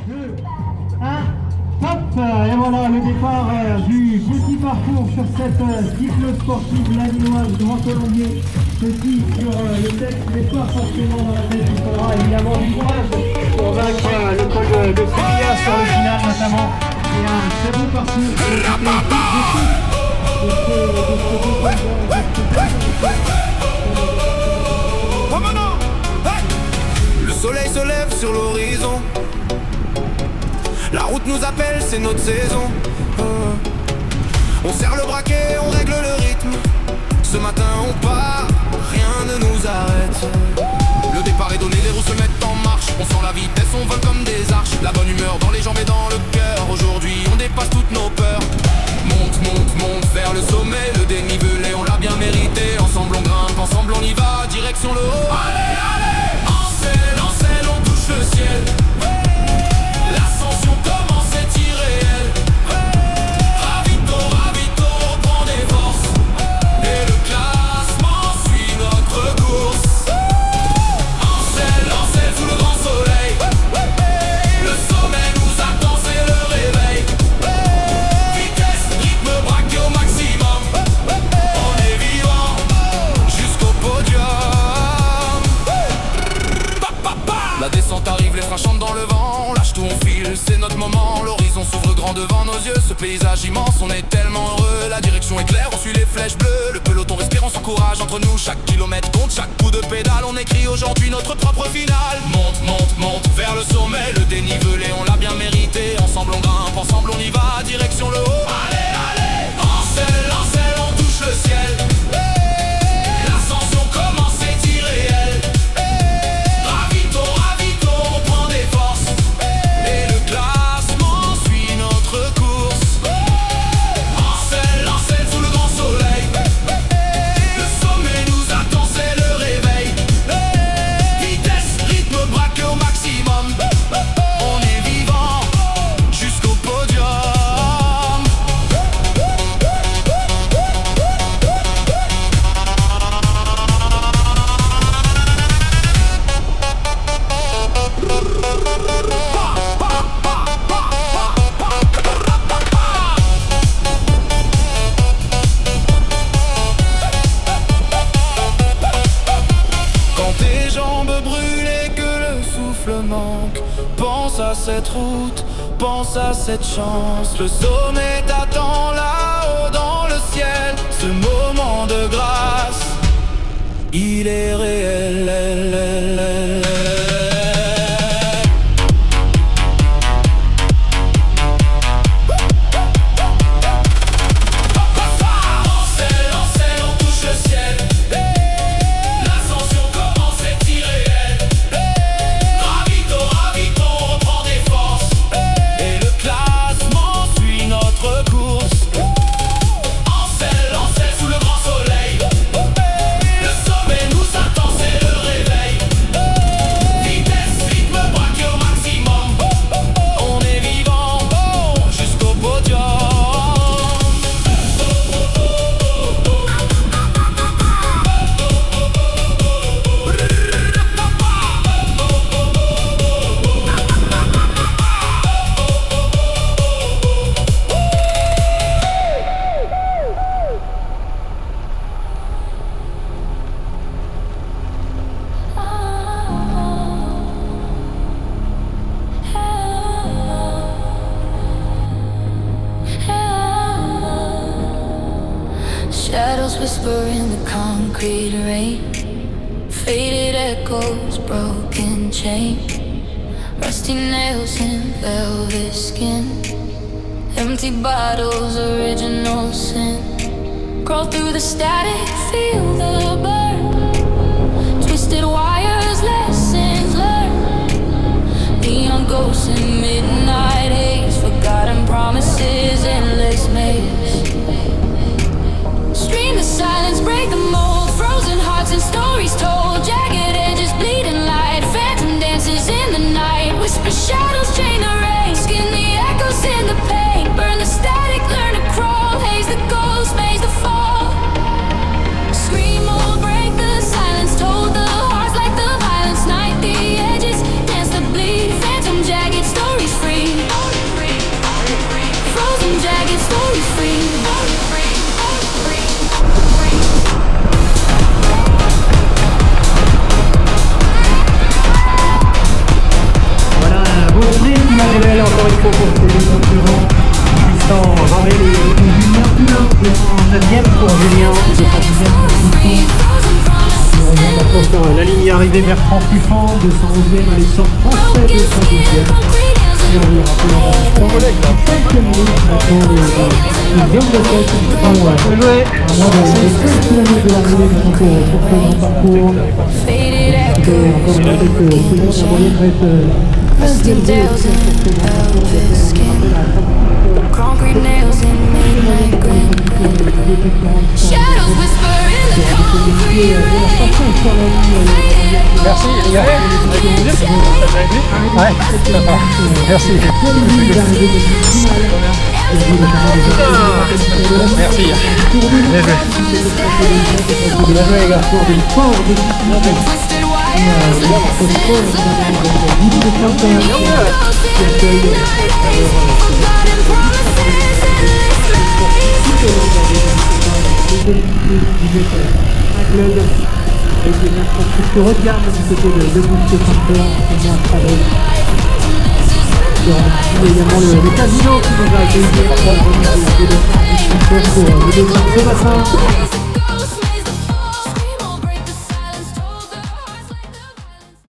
2, 1, hop. Et voilà le départ du petit parcours sur cette cycle sportive laminoise Grand Colombier. Ceci sur le texte, mais pas forcément dans la tête. Il faudra évidemment du courage pour vaincre le col de Sevilla sur le final notamment. Et un très bon parcours. Le soleil se lève sur l'horizon. La route nous appelle, c'est notre saison. On serre le braquet, on règle le rythme. Ce matin on part, rien ne nous arrête. Le départ est donné, les roues se mettent en marche. On sent la vitesse, on vole comme des arches. La bonne humeur dans les jambes et dans le cœur. Aujourd'hui on dépasse toutes nos peurs. Monte, monte, monte vers le sommet. Le dénivelé on l'a bien mérité. Ensemble on grimpe, ensemble on y va. Direction le haut. Allez, allez. En selle, on touche le ciel. L'ascension commence, c'est irréel. Ravito, ravito, on prend des forces. Et le classement suit notre course. En selle, sous le grand soleil. Le sommet nous attend, c'est le réveil. Vitesse, rythme, braqué au maximum. On est vivant jusqu'au podium. La descente arrive, les freins chantent dans le vent. On lâche tout, on file, c'est notre moment. L'horizon s'ouvre grand devant nos yeux. Ce paysage immense, on est tellement heureux. La direction est claire, on suit les flèches bleues. Le peloton respire, on s'encourage entre nous. Chaque kilomètre compte, chaque coup de pédale. On écrit aujourd'hui notre propre finale. Monte, monte, monte vers le sommet. Le dénivelé, on l'a bien mérité. Ensemble on grimpe, ensemble on y va. Direction le haut. Allez, allez. En selle, on touche le ciel. L'ascension commence, c'est irréel. Ravito, ravito, on prend des forces. Et le classement suit notre course. En selle, sous le grand soleil. Le sommet nous attend, c'est le réveil. Vitesse, rythme, braqué au maximum. On est vivant jusqu'au podium. Quand tes jambes brûlent et que le souffle manque, pense à cette route, pense à cette chance. Le sommet t'attend là-haut dans le ciel. Ce moment de grâce, il est réel. En selle, on touche le ciel. L'ascension commence, c'est irréel. Ravito, ravito, on reprend des forces. Et le classement suit notre course. En selle, sous le grand soleil. Le sommet nous attend, c'est le réveil. Vitesse, rythme, braqué au maximum. On est vivant jusqu'au podium. Shadows whisper in the concrete rain. Faded echoes, broken chain. Rusty nails and velvet skin. Empty bottles, original sin. Crawl through the static, feel the burn. Twisted wires, lessons learned. Neon ghosts in midnight haze. Forgotten promises, endless maze. Stream the silence, break the mold. Frozen hearts and stories told. Jagged edges, bleeding light. Phantom dances in the night. Whisper shadows, chain the rain. Skin the echoes in the pain. Burn the static, learn to crawl. Haze the ghost, maze the fall. Scream or break the silence. Told the hearts like the La ligne arrivée vers Franc-Tuffan, 211e, Alexandre Français, 212e. Et on vous le rappelle en instant, quelques minutes maintenant, les hommes de tête qui sont à moins de 5 km de l'arrivée pour ce grand parcours. Encore une quelques secondes, la moyenne va être interviewée pour ce grand parcours. Concrete nails in midnight grin. Shadows whisper in the concrete rain. Merci les gars. Ouais, d'accord. Merci. Merci. Bien joué. Bien joué les gars. Twisted wires. Forgotten promises Avec des infrastructures haut de gamme du côté de Boost Center, c'est moi à travailler. Il y a également le casino qui nous a accueillis pour la remise de pour le départ ce matin.